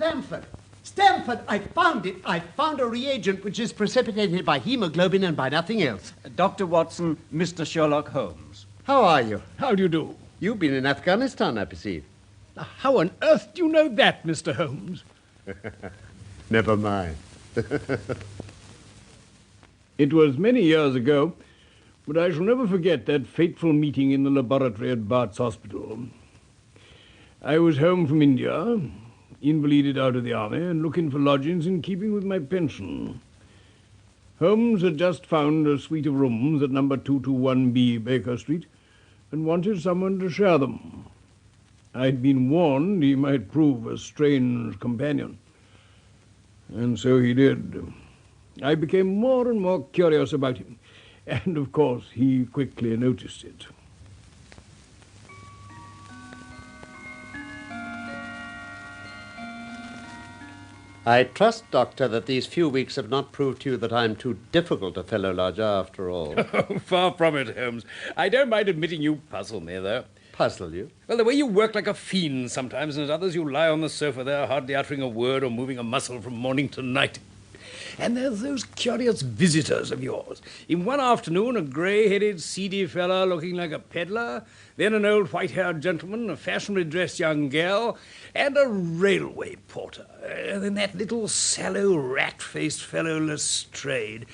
Stamford! Stamford, I found it. I found a reagent which is precipitated by hemoglobin and by nothing else. Dr. Watson, Mr. Sherlock Holmes. How are you? How do you do? You've been in Afghanistan, I perceive. How on earth do you know that, Mr. Holmes? Never mind. It was many years ago, but I shall never forget that fateful meeting in the laboratory at Bart's Hospital. I was home from India, invalided out of the army, and looking for lodgings in keeping with my pension. Holmes had just found a suite of rooms at number 221B Baker Street and wanted someone to share them. I'd been warned he might prove a strange companion. And so he did. I became more and more curious about him, and of course he quickly noticed it. I trust, Doctor, that these few weeks have not proved to you that I'm too difficult a fellow lodger after all. Oh, far from it, Holmes. I don't mind admitting you puzzle me, though. Puzzle you? Well, the way you work like a fiend sometimes, and at others you lie on the sofa there, hardly uttering a word or moving a muscle from morning to night. And there's those curious visitors of yours. In one afternoon, a grey-headed, seedy fellow looking like a peddler, then an old white-haired gentleman, a fashionably dressed young girl, and a railway porter. Then that little sallow, rat-faced fellow Lestrade,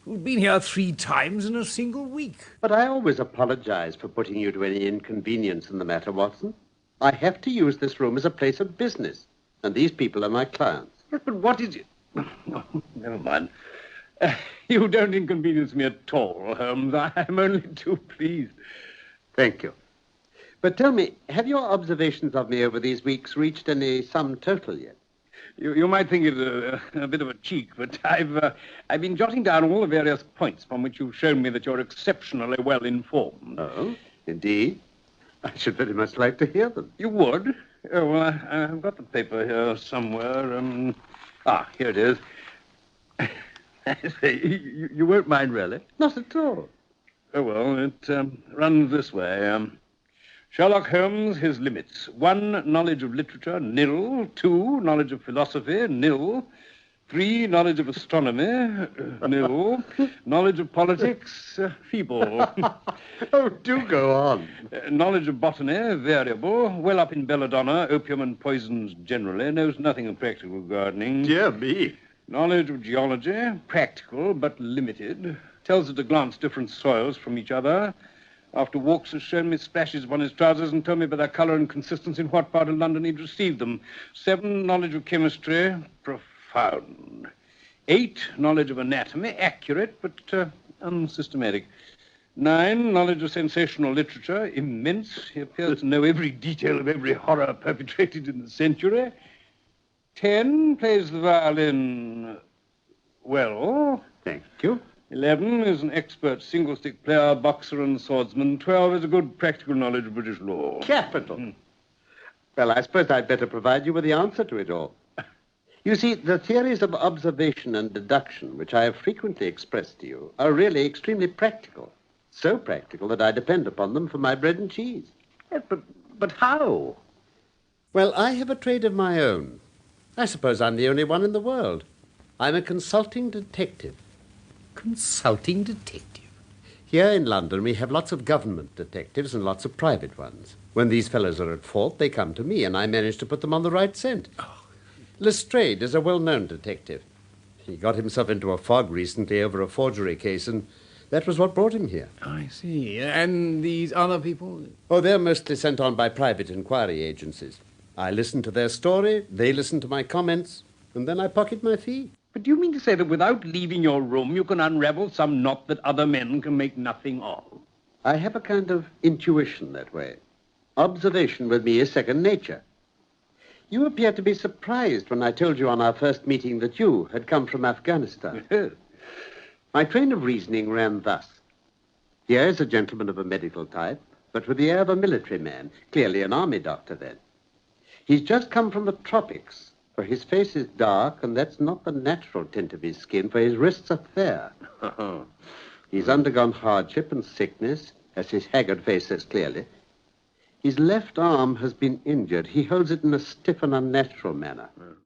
who'd been here 3 times in a single week. But I always apologize for putting you to any inconvenience in the matter, Watson. I have to use this room as a place of business, and these people are my clients. Yes, but what is it? Oh, never mind. You don't inconvenience me at all, Holmes. I'm only too pleased. Thank you. But tell me, have your observations of me over these weeks reached any sum total yet? You might think it a bit of a cheek, but I've been jotting down all the various points from which you've shown me that you're exceptionally well informed. Oh, indeed? I should very much like to hear them. You would? Oh, well, I've got the paper here somewhere. Here it is. You won't mind, really? Not at all. Oh, well, it runs this way. Sherlock Holmes, his limits. 1, knowledge of literature, nil. 2, knowledge of philosophy, nil. 3, knowledge of astronomy, nil. Knowledge of politics, feeble. Oh, do go on. Knowledge of botany, variable. Well up in belladonna, opium and poisons generally. Knows nothing of practical gardening. Dear me. Knowledge of geology, practical but limited. Tells at a glance different soils from each other. After walks has shown me splashes upon his trousers and told me by their colour and consistency in what part of London he'd received them. 7, knowledge of chemistry, profound. 8, knowledge of anatomy, accurate but unsystematic. 9, knowledge of sensational literature, immense. He appears to know every detail of every horror perpetrated in the century. 10, plays the violin well. Thank you. 11 is an expert single-stick player, boxer and swordsman. 12 is a good practical knowledge of British law. Capital. Well, I suppose I'd better provide you with the answer to it all. You see, the theories of observation and deduction, which I have frequently expressed to you, are really extremely practical. So practical that I depend upon them for my bread and cheese. Yes, but how? Well, I have a trade of my own. I suppose I'm the only one in the world. I'm a consulting detective. Consulting detective? Here in London, we have lots of government detectives and lots of private ones. When these fellows are at fault, they come to me, and I manage to put them on the right scent. Oh. Lestrade is a well-known detective. He got himself into a fog recently over a forgery case, and that was what brought him here. I see. And these other people? Oh, they're mostly sent on by private inquiry agencies. I listen to their story, they listen to my comments, and then I pocket my fee. But do you mean to say that without leaving your room you can unravel some knot that other men can make nothing of? I have a kind of intuition that way. Observation with me is second nature. You appeared to be surprised when I told you on our first meeting that you had come from Afghanistan. My train of reasoning ran thus. Here is a gentleman of a medical type, but with the air of a military man, clearly an army doctor then. He's just come from the tropics, for his face is dark, and that's not the natural tint of his skin, for his wrists are fair. He's undergone hardship and sickness, as his haggard face says clearly. His left arm has been injured. He holds it in a stiff and unnatural manner.